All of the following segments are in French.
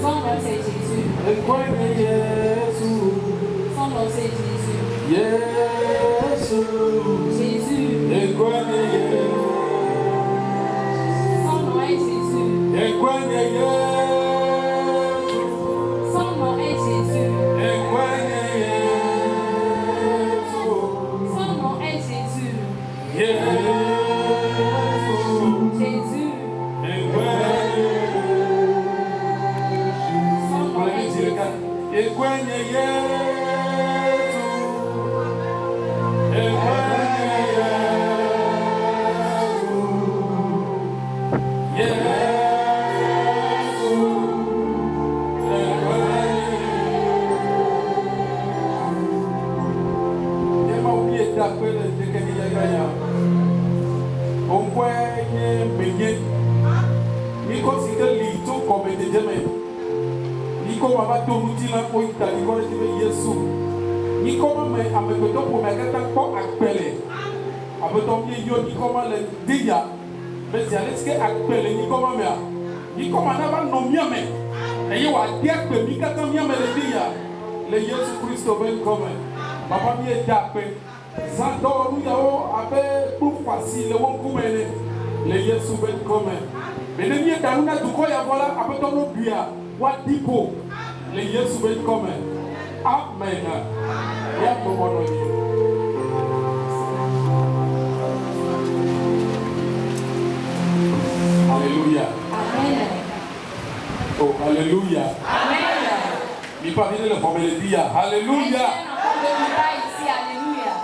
Son nom c'est Jésus. Son nom c'est Jésus. Jésus. Son nom est Jésus. Son nom est Jésus. Son nom est Jésus. Jésus. Son nom est Jésus. Alléluia. Amen. Oh, alléluia. Amen. Mi parle de la famille dit alléluia.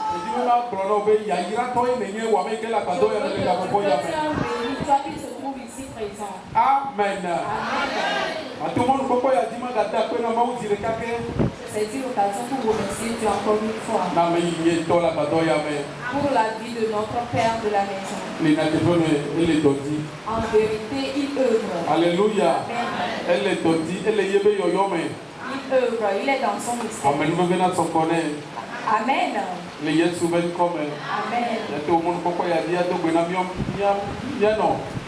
Amen. C'est une occasion pour remercier Dieu encore une fois pour la vie de notre Père de la maison. En vérité, il œuvre. Alléluia. Amen. Il œuvre, il est dans son mystère. Amen. Amen.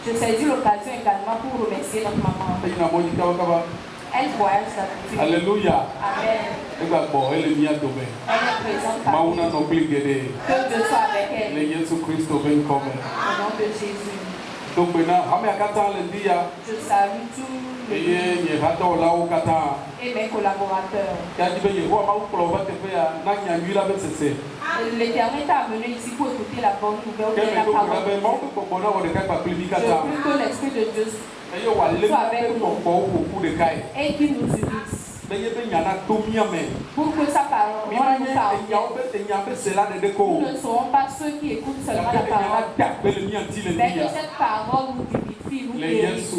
Je saisis l'occasion également pour remercier notre maman. Elle voyage d'habitude. Alléluia. Amen. Elle est présente parmi nous. Que Dieu soit avec elle. Le Jésus Christ Au nom de Jésus. Donc maintenant, je salue tous et mes collaborateurs. L'Éternel t'a amené ici pour écouter la bonne nouvelle de la parole. Je prie que l'Esprit de Dieu soit avec nous et qu'il nous unisse. Pour que sa parole nous parvienne. Nous ne serons pas ceux qui écoutent seulement la parole, mais que cette parole nous vivifie, nous guérisse. Au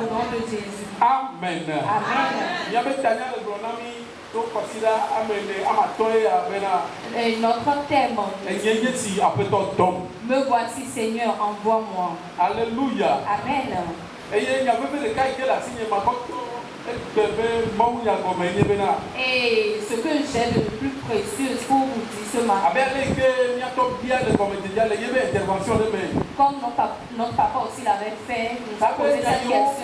nom de Jésus. Amen. Amen. Et notre thème, me voici Seigneur, envoie-moi. Alléluia. Amen. Et ce que j'ai de plus précieux pour vous dire ce matin, comme notre papa aussi l'avait fait, nous a posé cette question,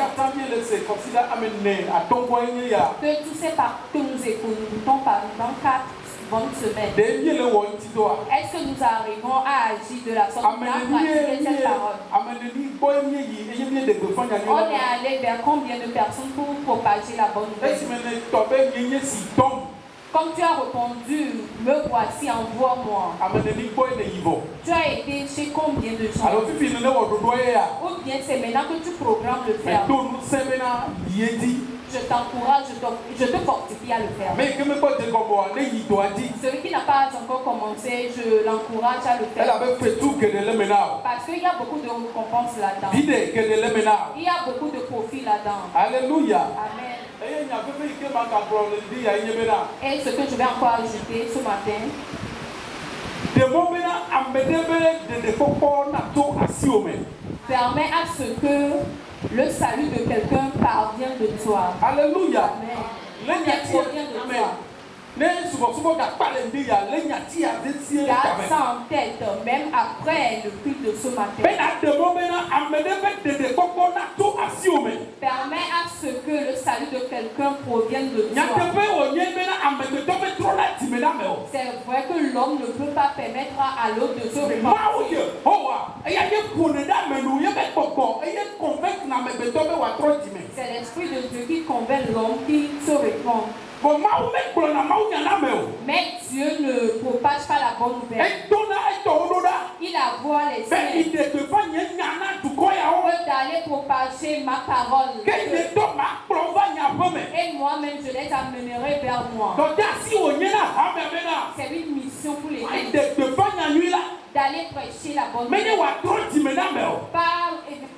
que tous ces parts que nous écoutons dans 4 bonnes semaines, est-ce que nous arrivons à agir de la sorte à pratiquer cette parole? On est allé vers combien de personnes pour propager la bonne nouvelle? Comme tu as répondu, me voici, envoie-moi. Tu as été chez combien de gens? Ou bien c'est maintenant que tu programmes le faire? Je t'encourage, je te fortifie à le faire. Celui qui n'a pas encore commencé, je l'encourage à le faire. Parce qu'il y a beaucoup de récompenses là-dedans. Il y a beaucoup de profits là-dedans. Alléluia. Amen. Et ce que je vais encore ajouter ce matin, permet à ce que le salut de quelqu'un parvient de toi. Alléluia. Amen. Il provient de toi. Garde ça en tête, même après le culte de ce matin. quelqu'un provienne de toi. C'est vrai que l'homme ne peut pas permettre à l'autre de se repentir. C'est l'Esprit de Dieu qui convainc l'homme qui se répand. Mais Dieu ne propage pas la bonne nouvelle. Il envoie les signes d'aller propager ma parole. Et moi-même, je les amènerai vers moi. C'est une mission pour les gens d'aller prêcher la bonne nouvelle. Pas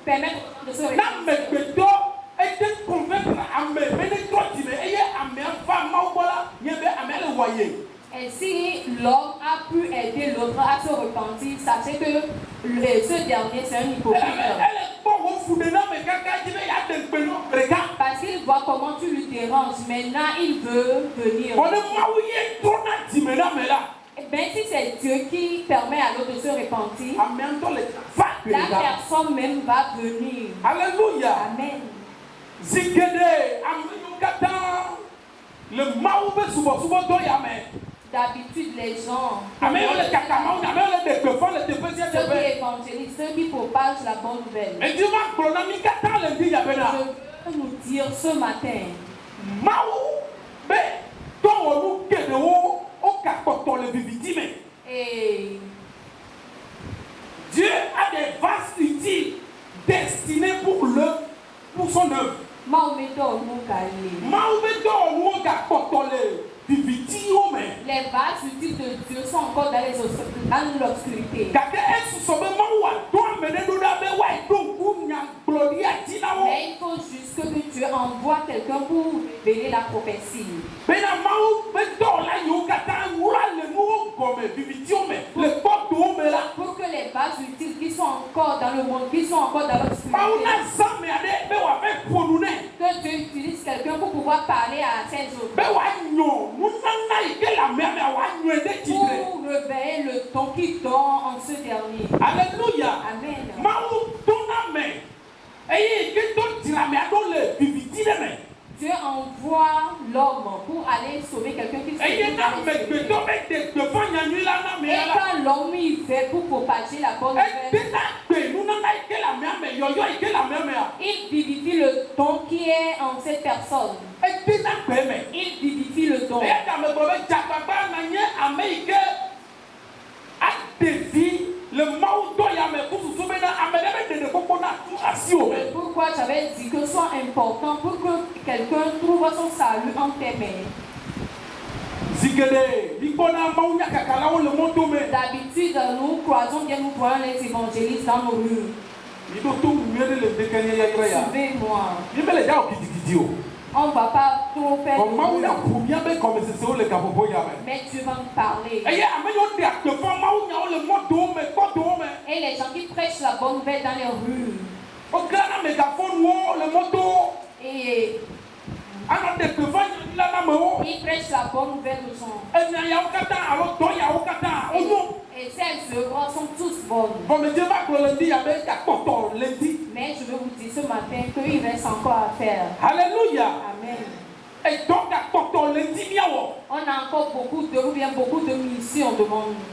permettre de se répandre. Et si l'homme a pu aider l'autre à se repentir, sachez que ce dernier c'est un hypocrite. Parce qu'il voit comment tu lui déranges. Maintenant il veut venir. Ben, si c'est Dieu qui permet à l'autre de se repentir, la personne même va venir. Alléluia. Amen. D'habitude, les gens, ceux qui évangélisent, ceux qui propagent la bonne nouvelle, je veux nous dire ce matin, et Dieu a des vases utiles destinés pour son œuvre. Les vases utiles de Dieu sont encore dans l'obscurité. Mais il faut juste que Dieu envoie quelqu'un pour révéler la prophétie. Pour que les vases utiles qui sont encore dans le monde, qui sont encore dans l'obscurité, que Dieu utilise quelqu'un pour pouvoir parler à ses autres. Pour réveiller le don qui dort en ce dernier. Alléluia. Amen. Dieu envoie l'homme pour aller sauver quelqu'un qui se trouve dans l'obscurité. Et quand l'homme y fait pour propager la bonne nouvelle, il vivifie le don qui est en cette personne. Il vivifie le don. Pourquoi j'avais dit que soit important pour que quelqu'un trouve son salut en tes mains. D'habitude, nous croisons bien, nous voyons les évangélistes dans nos rues. Suivez-moi. On ne va pas trop faire. Mais Dieu va nous parler. Et les gens qui prêchent la bonne nouvelle dans les rues. Et ils prêchent la bonne nouvelle aux gens. Et ces œuvres sont tous bonnes. Mais je veux vous dire ce matin qu'il reste encore à faire. Alléluia. Amen. Et donc, on a encore beaucoup de missions devant nous.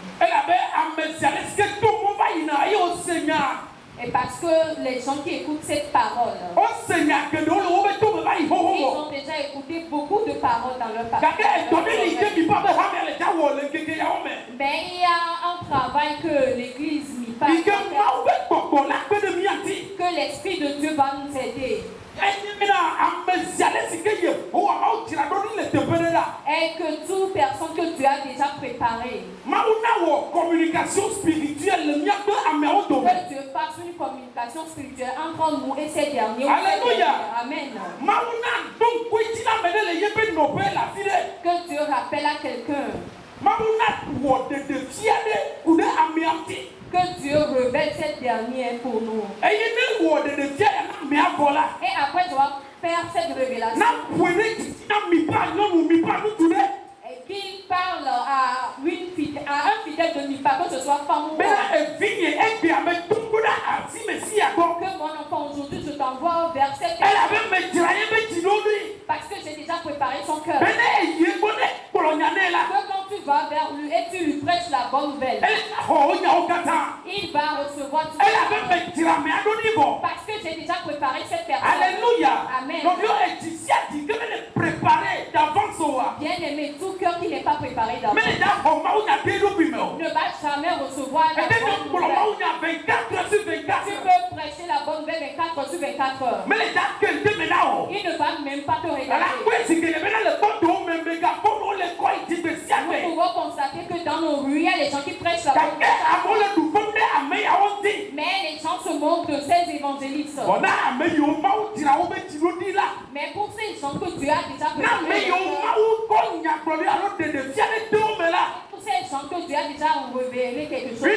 Et parce que les gens qui écoutent cette parole, ils ont déjà écouté beaucoup de paroles dans leur parole. Mais il y a un travail que l'Église n'y passe pas, que l'Esprit de Dieu va nous aider. Et que toute personne que Dieu a déjà préparée, que Dieu fasse une communication spirituelle entre nous et ces derniers. Alléluia. Amen. Que Dieu rappelle à quelqu'un, que Dieu révèle cette dernière pour nous. Et après tu vas faire cette révélation, et qu'il parle à un fidèle de Mipa, que ce soit femme ou homme, que mon enfant aujourd'hui je t'envoie vers cette personne, parce que j'ai préparer son cœur. Que quand tu vas vers lui et tu lui prêches la bonne nouvelle, il va recevoir tout ça. Parce que j'ai déjà préparé cette personne. Alléluia. Amen. Donc, préparer d'avance. Bien aimé, tout cœur qui n'est pas préparé d'avance ne va jamais recevoir la bonne nouvelle. Tu peux prêcher la bonne nouvelle 24 sur 24 heures. Il ne va même pas te regarder. Nous pouvons constater que dans nos rues, il y a des gens qui prêchent la bonne nouvelle. Mais les gens se moquent de ces évangélistes. Mais pour ces gens que Dieu a déjà préparé, pour ces gens que Dieu a déjà révélé quelque chose,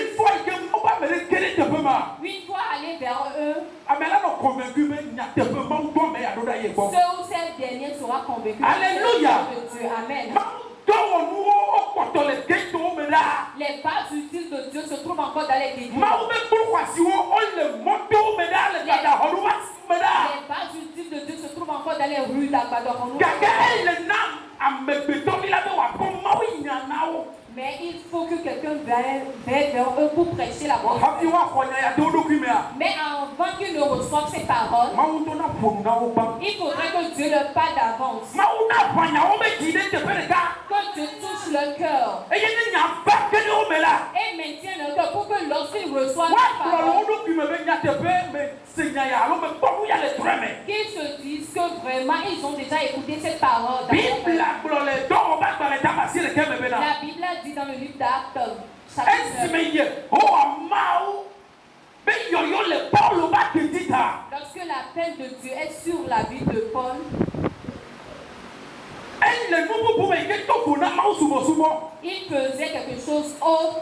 une fois aller vers eux, ce ou ces derniers sera convaincu. Alléluia. De Dieu. Amen. Les bases utiles de Dieu se trouvent encore dans les églises. Les bases utiles de Dieu se trouvent encore dans les rues d'Agbadoronou. Mais il faut que quelqu'un vienne vers eux pour prêcher la bonne nouvelle. Mais avant qu'ils ne reçoivent ces paroles, il faudrait que Dieu leur parle d'avance. Que Dieu touche leur cœur. Et maintienne leur cœur pour que lorsqu'ils reçoivent ces paroles, qu'ils se disent que vraiment ils ont déjà écouté cette parole. La Bible a dit dans le livre d'Actes, chapitre 9, lorsque l'appel de Dieu est sur la vie de Paul, il faisait quelque chose autre,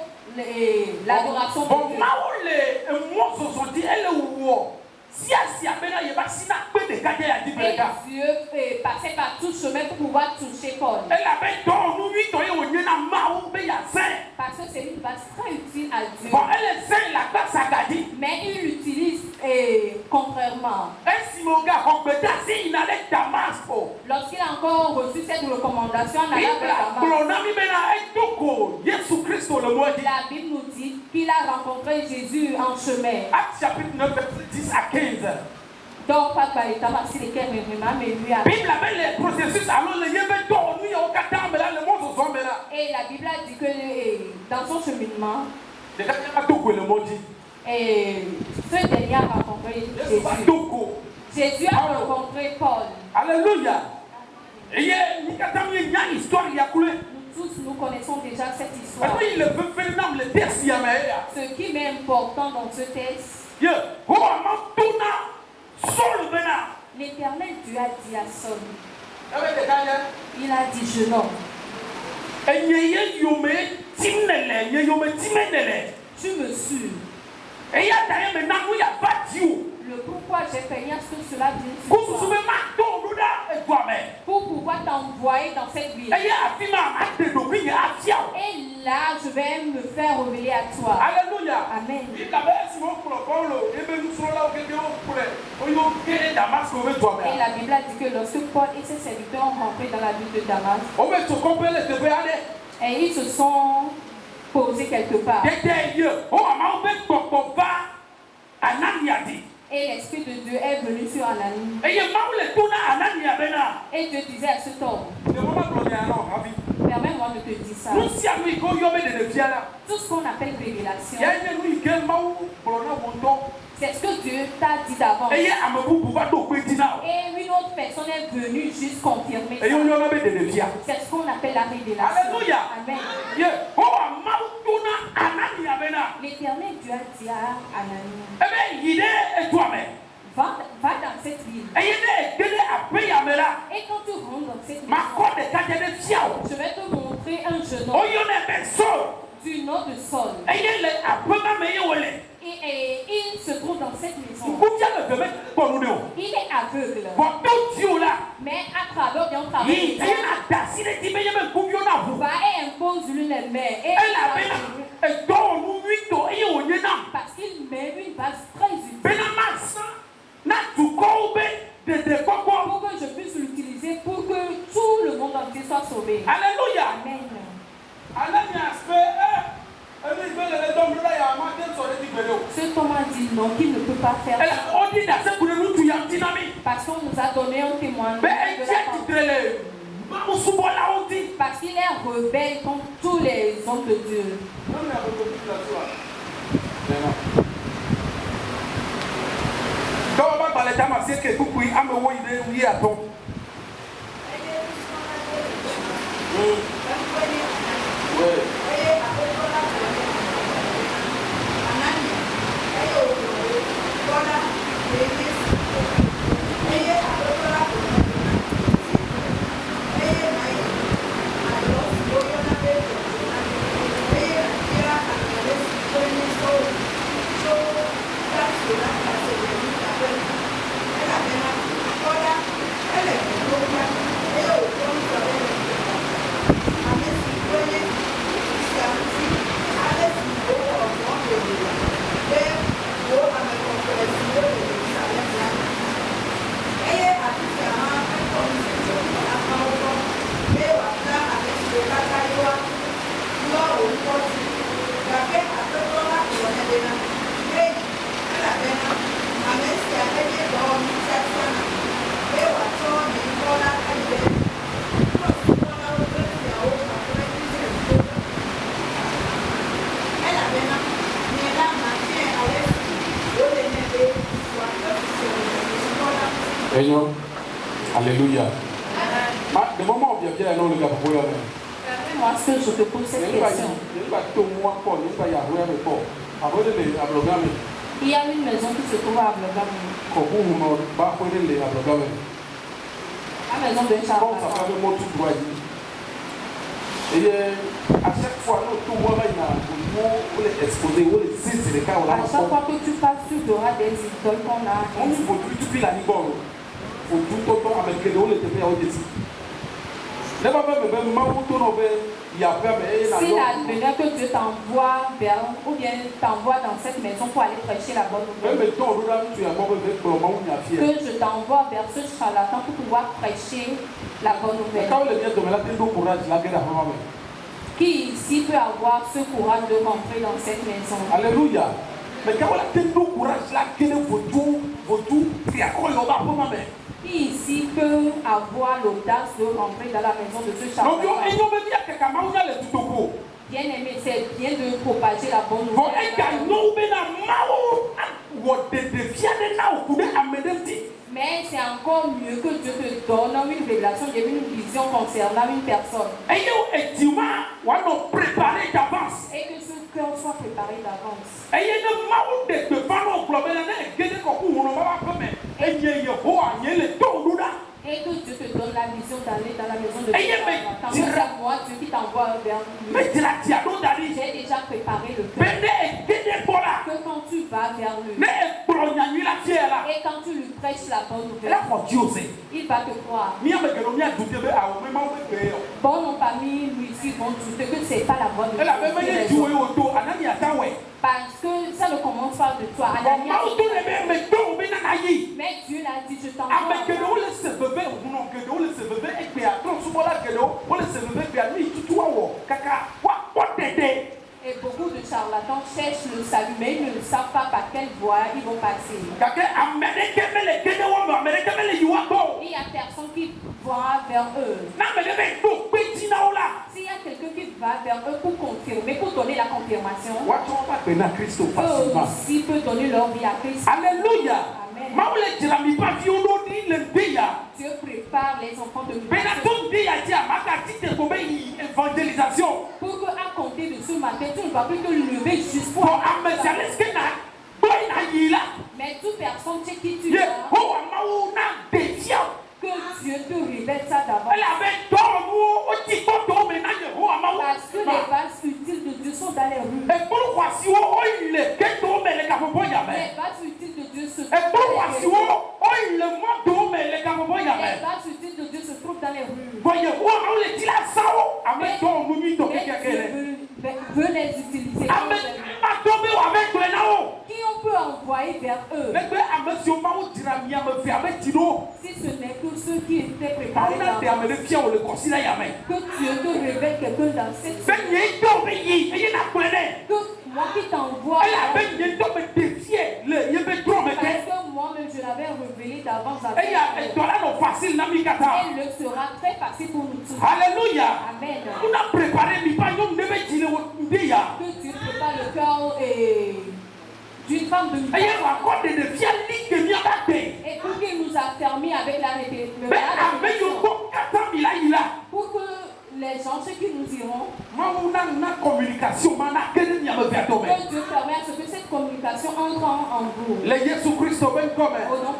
l'adoration de Dieu. Et Dieu passait par tout chemin pour pouvoir toucher Paul. Parce que c'est une base très utile à Dieu. Mais il l'utilise contrairement. Lorsqu'il a encore reçu cette recommandation en allant vers Damas, la Bible nous dit qu'il a rencontré Jésus en chemin. Actes chapitre 9, verset 10 à 15. Donc, papa est passé les cœurs, mais lui a. Et la Bible a dit que dans son cheminement, ce dernier a rencontré Jésus. Jésus a rencontré Paul. Alléluia. Nous tous, nous connaissons déjà cette histoire. Ce qui est important dans ce texte, l'Éternel Dieu a dit à Saul, il a dit jeune homme, tu me suis. Le pourquoi j'ai payé à ce que cela vienne sur toi, pour pouvoir t'envoyer dans cette ville. Et là, je vais me faire révéler à toi. Alléluia. Amen. Et la Bible a dit que lorsque Paul et ses serviteurs ont rentré dans la ville de Damas, et ils se sont posés quelque part, et l'Esprit de Dieu est venu sur Ananie. Et Dieu disait à cet homme, permets-moi de te dire ça. Tout ce qu'on appelle révélation, c'est ce que Dieu t'a dit d'avance. Et une autre personne est venue juste confirmer ça. C'est ce qu'on appelle la révélation. Alléluia. Amen. L'Éternel Dieu a dit à Ananie, va dans cette ville. Et quand tu rentres dans cette ville, je vais te montrer un jeune homme du nom de Saul. Et il se trouve dans cette maison. Il est aveugle. Mais à travers bien travail, va et impose lui les mains. Et parce qu'il met une base très utile. Pour que je puisse l'utiliser pour que tout le soient sauvés. Alléluia. Amen. Ce Thomas dit non, qu'il ne peut pas faire ça. Parce qu'on nous a donné un témoignage de la part. Parce qu'il est rebelle contre tous les hommes de Dieu. Seigneur, alléluia. Le moment où il y a un autre gars pour vous, moi, ce que je te pose cette question. Il y a une maison qui se trouve à Ablogam. La maison de Charles. Et à chaque fois, à chaque fois que tu passes, tu auras des idoles qu'on a. S'il advenait que Dieu t'envoie vers, ou bien t'envoie dans cette maison pour aller prêcher la bonne nouvelle, que je t'envoie vers ce charlatan pour pouvoir prêcher la bonne nouvelle. Qui ici peut avoir ce courage de rentrer dans cette maison? Alléluia. Mais quand on a tout courage là, qui ici peut avoir l'audace de rentrer dans la maison de ce charlatan? Bien aimé, c'est bien de propager la bonne nouvelle. Mais c'est encore mieux que Dieu te donne une révélation, une vision concernant une personne. Et que ce cœur soit préparé d'avance. Et que Dieu te donne la vision d'aller dans la maison de Dieu. C'est moi, Dieu qui t'envoie vers lui. J'ai déjà préparé le cœur. Que quand tu vas vers lui, et quand tu lui prêches la bonne nouvelle, il va te croire. Bon, nos familles, lui, vont douter que ce n'est pas la bonne nouvelle. Parce que ça ne commence pas de toi. Mais Dieu l'a dit, je t'envoie. Et beaucoup de charlatans cherchent le salut, mais ils ne savent pas par quelle voie ils vont passer. Il y a personne qui va vers eux. S'il y a quelqu'un qui va vers eux pour confirmer, pour donner la confirmation, eux aussi peuvent donner leur vie à Christ. Alléluia. Dieu prépare les enfants de nous. Pour qu'à compter de ce matin, tu ne vas plus te lever juste pour. Mais toute personne qui tu es, que Dieu te révèle ça d'avance. Parce que les vases utiles de Dieu sont dans les rues. Les vases utiles de Dieu se trouvent dans les rues. Veut les utiliser. Qui on peut envoyer vers eux? Si ce n'est que ceux qui était préparé d'avance. Que Dieu te révèle quelqu'un dans cette vie. Que moi qui t'envoie. Parce que moi-même je l'avais révélé d'avance à elle. Elle le sera très facile pour nous tous. Alléluia. Amen. Que Dieu prépare le cœur d'une femme de vie. Et pour qu'il nous affermisse avec la répétition. Pour que les gens, ceux qui nous iront, que Dieu permet à ce que cette communication entre en vous. Au nom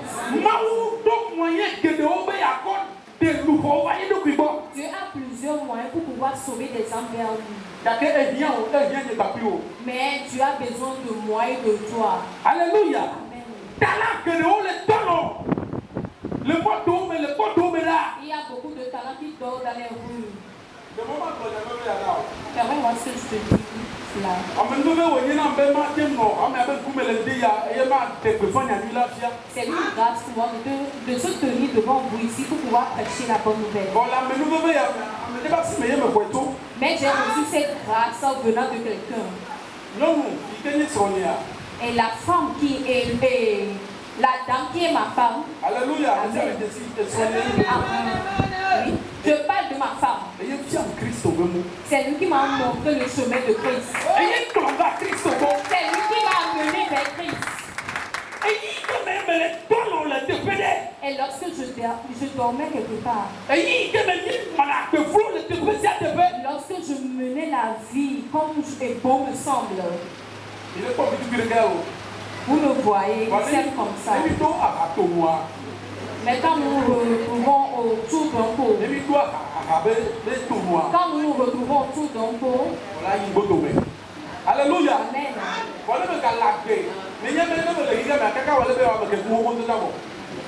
Dieu a plusieurs moyens pour pouvoir sauver des âmes vers lui. Mais tu as besoin de moi et de toi. Alléluia. Amen. Il y a beaucoup de talents qui dorment dans les rues. Permets-moi ce que je te dis là. C'est une grâce pour moi de se tenir devant vous ici pour pouvoir prêcher la bonne nouvelle. Mais j'ai reçu cette grâce en venant de quelqu'un. Et la femme qui est la dame qui est ma femme. Alléluia. Oui. Je parle de ma femme. C'est lui qui m'a montré le chemin de Christ. C'est lui qui m'a amené vers Christ. Et lorsque je dormais quelque part, lorsque je menais la vie comme est bon me semble, vous le voyez, c'est comme ça. Mais quand nous nous retrouvons autour d'un pot, Alléluia. Amen.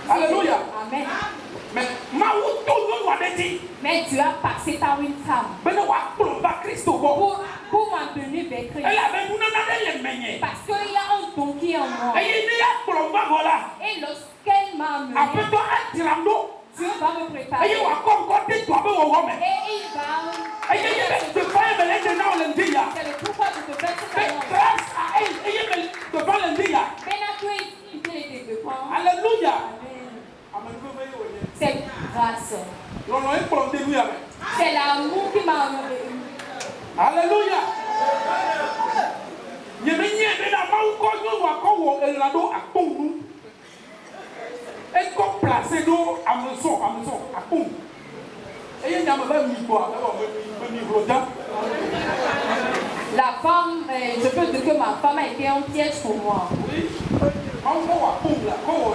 Alléluia. Amen. Mais tu as passé par une femme pour m'amener vers Christ. Parce qu'il y a un don qui est en moi. Et lorsqu'elle m'a amené, Dieu va me préparer. Et il va. C'est le pourquoi je te fais cette annonce. Alléluia. C'est grâce. C'est l'amour qui m'a amené. Alléluia. La femme, je peux dire que ma femme a été un piège pour moi.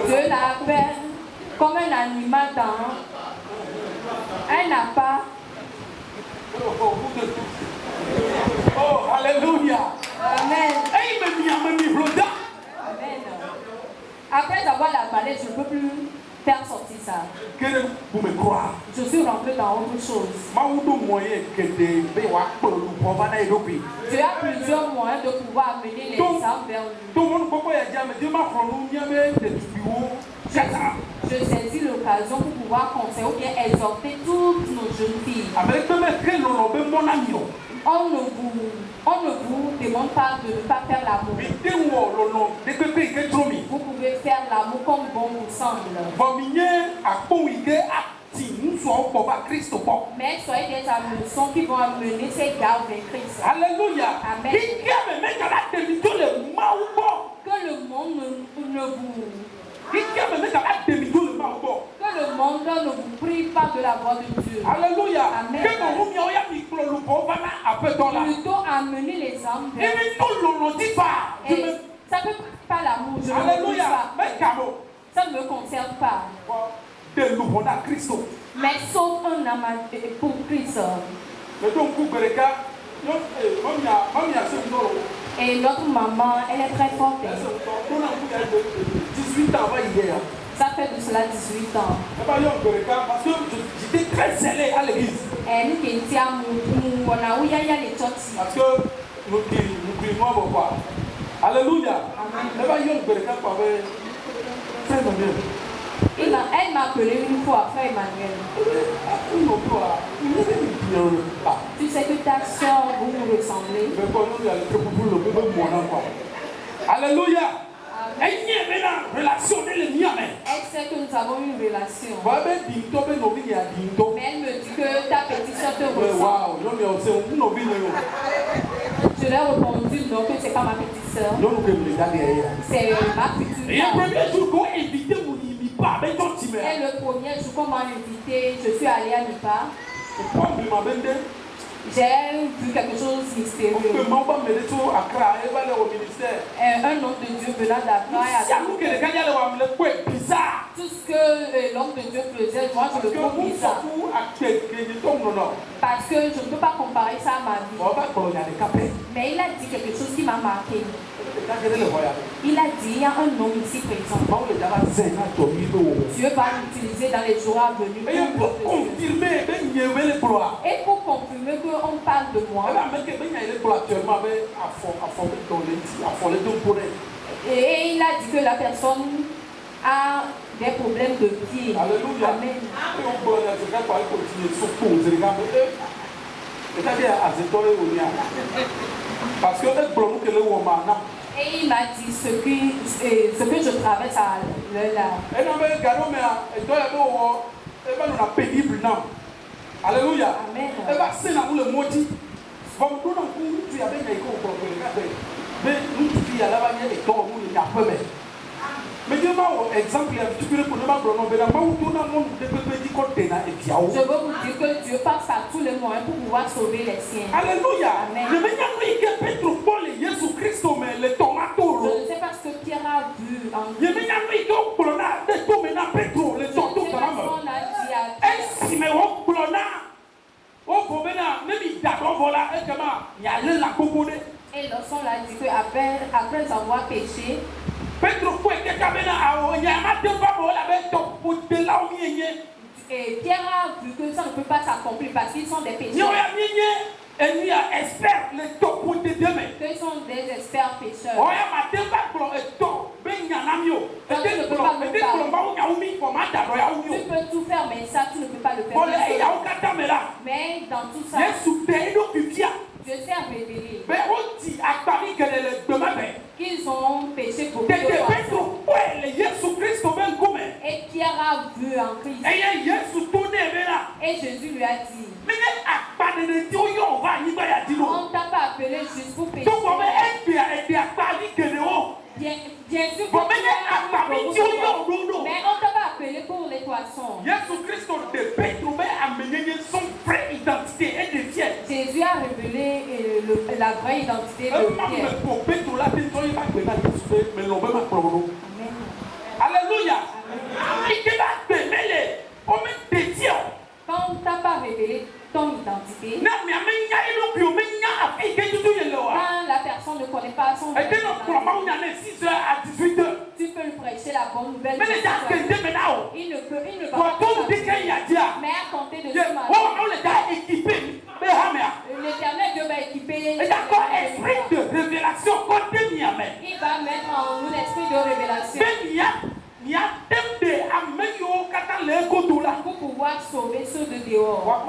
Dieu l'a fait comme un animal dans un appât. Oh, alléluia. Amen. Amen. Après avoir la balai, je ne peux plus faire sortir ça. Vous me croire. Je suis rentré dans autre chose. Dieu a plusieurs moyens de pouvoir amener les âmes vers lui. Je saisis l'occasion pour pouvoir conseiller ou bien exhorter toutes nos jeunes filles. On ne vous demande pas de ne pas faire l'amour. Vous pouvez faire l'amour comme bon vous semble. Mais soyez des hameçons qui vont amener ces gars vers Christ. Alléluia. Amen. Que le monde ne vous... Que le monde ne vous prive pas de la voix de Dieu. Alléluia. Amen. Plutôt amener les âmes vers Dieu. Ça ne peut pas l'amour. Je Alléluia. Ça ne me concerne pas. Mais sauf un âme pour Christ. Et notre maman, elle est très forte. 18 ans hier. Ça fait de cela 18 ans. Parce que j'étais très zélé à l'église. Parce que nous prions pourquoi. Alléluia. Amen. Elle m'a appelé une fois, frère Emmanuel. Tu sais que ta soeur, vous vous ressemblez. Alléluia. Elle sait que nous avons une relation. Mais elle me dit que ta petite soeur te ressemble. Je lui ai répondu non, que ce n'est pas ma petite soeur. C'est ma petite Et le premier jour qu'on invité mon Nipa, et le premier jour qu'on m'a invité, je suis allée à Nipa. J'ai vu quelque chose de mystérieux. Un homme de Dieu venant d'Accra. Tout ce que l'homme de Dieu faisait, moi je le trouve bizarre. Parce que je ne peux pas comparer ça à ma vie. Mais il a dit quelque chose qui m'a marqué. Il a dit, il y a un homme ici présent. Dieu va l'utiliser dans les jours à venir. Et pour confirmer qu'on parle de moi. Et il a dit que la personne a des problèmes de pied. Alléluia. Amen. Parce que et il m'a dit ce que je traverse à l'heure là. Alléluia. Amen. Mais Dieu m'a exemple, tu peux répondre à je veux vous dire que Dieu passe par tous les moyens pour pouvoir sauver les siens. Alléluia. Amen. Je ne sais pas ce que Pierre a vu en Dieu. Je ne sais pas ce qu'on a dit à Pierre. Et lorsqu'on l'a dit qu'après avoir péché, et Pierre a vu que ça ne peut pas s'accomplir parce qu'ils sont des pécheurs. Qu'ils sont des experts pécheurs. Tu peux tout faire, mais ça, tu ne peux pas le faire. Mais dans tout ça, Dieu s'est révélé qu'ils ont péché beaucoup de fois. Et Pierre a vu en Christ. Et Jésus lui a dit, on ne t'a pas appelé juste pour pécher. Bien sûr que mais on ne t'a pas appelé pour les poissons. Jésus a révélé la vraie identité de Pierre. Amen. Alléluia. Quand on ne t'a pas révélé ton identité, quand la personne ne connaît pas son identité, tu peux lui prêcher la bonne nouvelle. Il ne va pas mais à compter de ce matin, l'Éternel Dieu va équiper. Esprit de révélation, il va mettre en nous l'esprit de révélation pour pouvoir sauver ceux de dehors.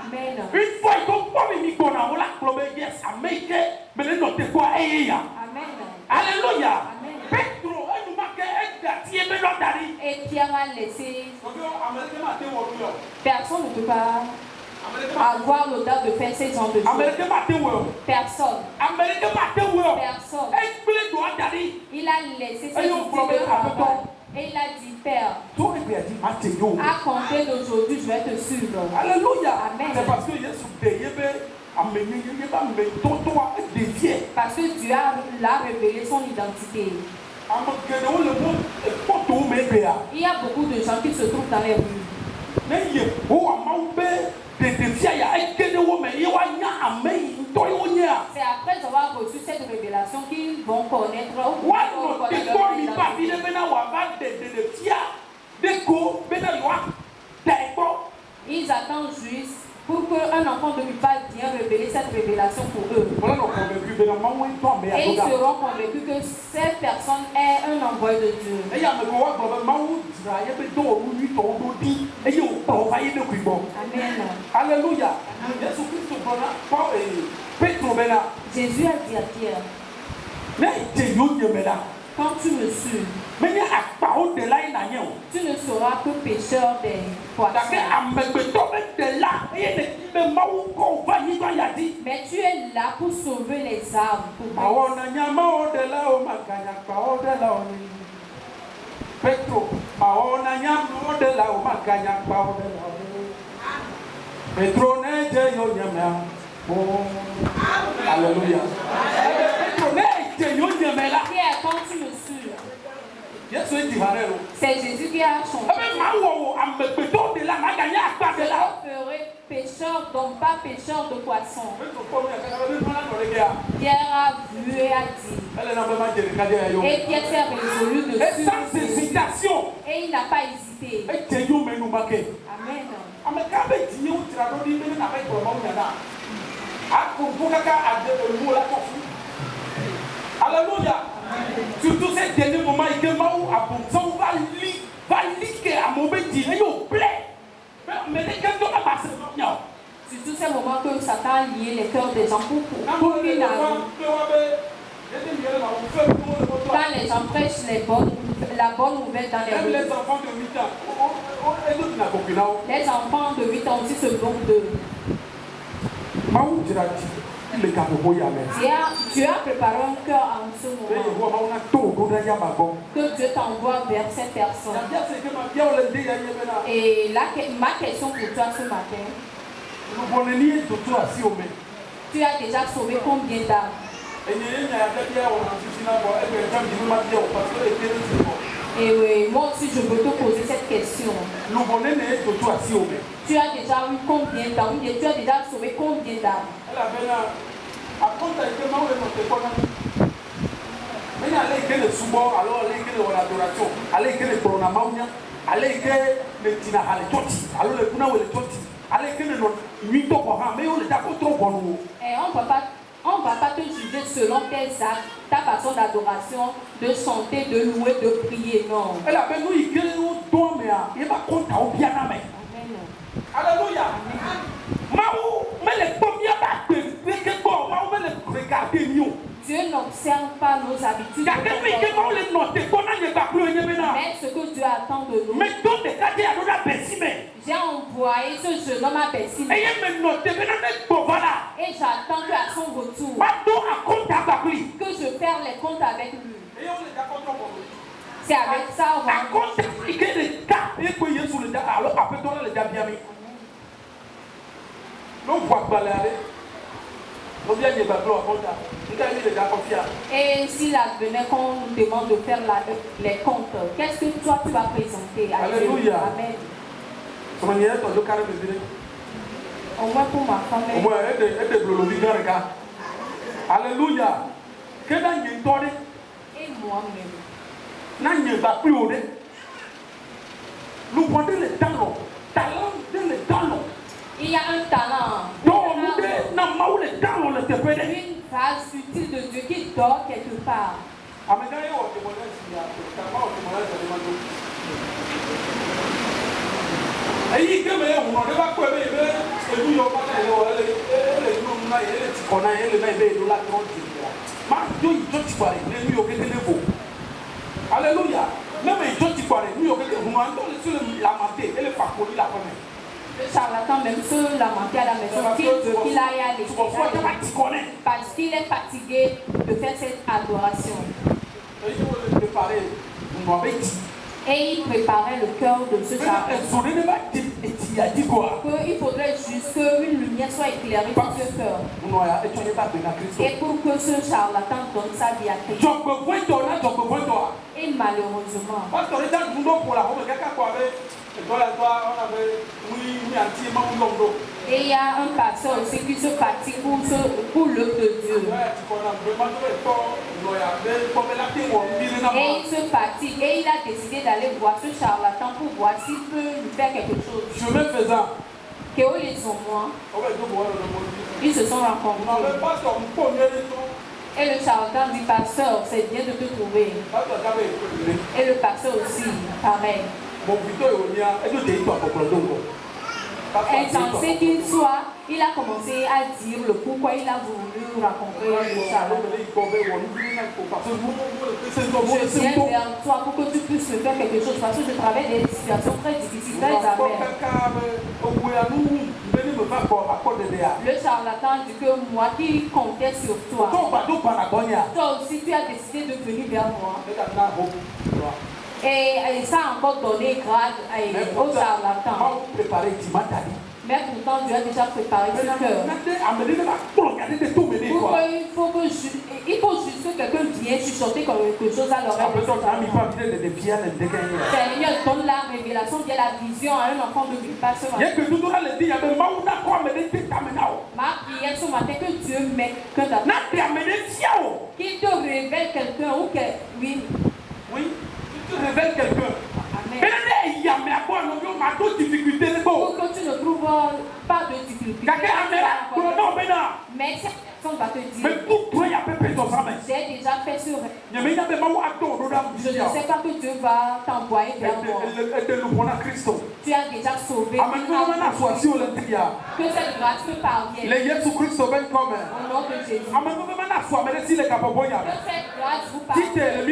Amen. Une fois ils ont pas mis qu'on a Amen. Alléluia. Amen. Et Pierre a laissé. Personne ne peut pas avoir l'audace de faire ces genres de choses. Personne. Personne. Il a laissé ses outils de travail. Et il a dit, Père, à compter d'aujourd'hui, je vais te suivre. Alléluia. Amen. C'est parce que parce que Dieu a révélé son identité. Il y a beaucoup de gens qui se trouvent dans les rues. C'est après avoir reçu cette révélation qu'ils vont connaître. Ils attendent juste Pour qu'un enfant ne puisse pas bien révéler cette révélation pour eux. Et ils seront convaincus que cette personne est un envoyé de Dieu. Amen. Alléluia. Jésus a dit à Pierre, quand tu me suis, tu ne seras que pécheur des poissons. Mais tu es là pour sauver les âmes. Alléluia. Pierre, quand tu me suis, c'est Jésus qui a changé. Je ferai pécheur, donc pas pécheur de poissons. Pierre a vu et a dit. Et Pierre s'est résolu de suivre. Sans hésitation. Et il n'a pas hésité. Amen. Alléluia. Surtout ces derniers moments, il y a un moment où va liquer à mon petit, il vous plaît. Mais les gens doivent passer. Surtout ces moments que Satan a lié les cœurs des gens pour qu'ils n'arrivent. Quand les gens prêchent la bonne nouvelle dans les rues. Les enfants de 8 ans. Les enfants de 8 ans aussi se moquent d'eux. Dieu a préparé un cœur en ce moment. Que Dieu t'envoie vers cette personne. Et ma question pour toi ce matin. Tu as déjà sauvé combien d'âmes? Et oui, moi aussi je veux te poser cette question. Tu as déjà eu combien d'âmes? Tu as déjà sauvé combien d'âmes? Et on ne va pas te juger selon tes actes, ta façon d'adoration, de chanter, de louer, de prier, non. Alléluia. Dieu n'observe pas nos habitudes. Mais ce que Dieu attend de nous. J'ai envoyé ce jeune homme à Bessim. Et j'attends qu'à son retour, que je perds les comptes avec lui. C'est avec ça on va. Et s'il advenait qu'on nous demande de faire les comptes, qu'est-ce que toi tu vas présenter à Dieu? Alléluia. Amen. Au moins pour ma famille. Alléluia. Et moi-même. Nous prenons le talent Il y a un talent. Une phase utile de Dieu qui dort quelque part. Alléluia. Même les gens qui parlent, nous, Le charlatan même se lamentait à la maison qu'il aille à l'église parce qu'il est fatigué de faire cette adoration. Et il préparait le cœur de ce charlatan. Il faudrait juste qu'une lumière soit éclairée dans ce cœur. Et pour que ce charlatan donne sa vie à Christ. Et malheureusement, et il y a un pasteur aussi qui se fatigue pour l'œuvre de Dieu. Et il se fatigue et il a décidé d'aller voir ce charlatan pour voir s'il peut lui faire quelque chose. Chemin faisant, Kéo les sont moi. Ils se sont rencontrés. Et le charlatan dit, pasteur, c'est bien de te trouver. Et le pasteur aussi, pareil. Insensé qu'il soit, il a commencé à dire le pourquoi il a voulu rencontrer le charlatan. Je viens vers toi pour que tu puisses me faire quelque chose parce que je traverse des situations très difficiles, très amères. Le charlatan dit que moi qui comptais sur toi, toi aussi tu as décidé de venir vers moi. Et ça a encore donné grâce au charlatan. Mais pourtant Dieu a déjà préparé ce cœur. Il faut juste que quelqu'un vienne chuchoter quelque chose à l'oreille. Seigneur, donne la révélation, via la vision à un enfant de vie. Pas ce matin. Ma prière ce matin que Dieu met qu'il te révèle quelqu'un ou que oui. Révèle quelqu'un. Pour que tu ne trouves pas de difficulté. Mais cette personne va te dire, j'ai déjà fait ce rêve. Je ne sais pas que Dieu va t'envoyer vers moi. Tu as déjà sauvé. Que cette grâce te parvienne. Au nom de Jésus. Que cette grâce vous parvienne.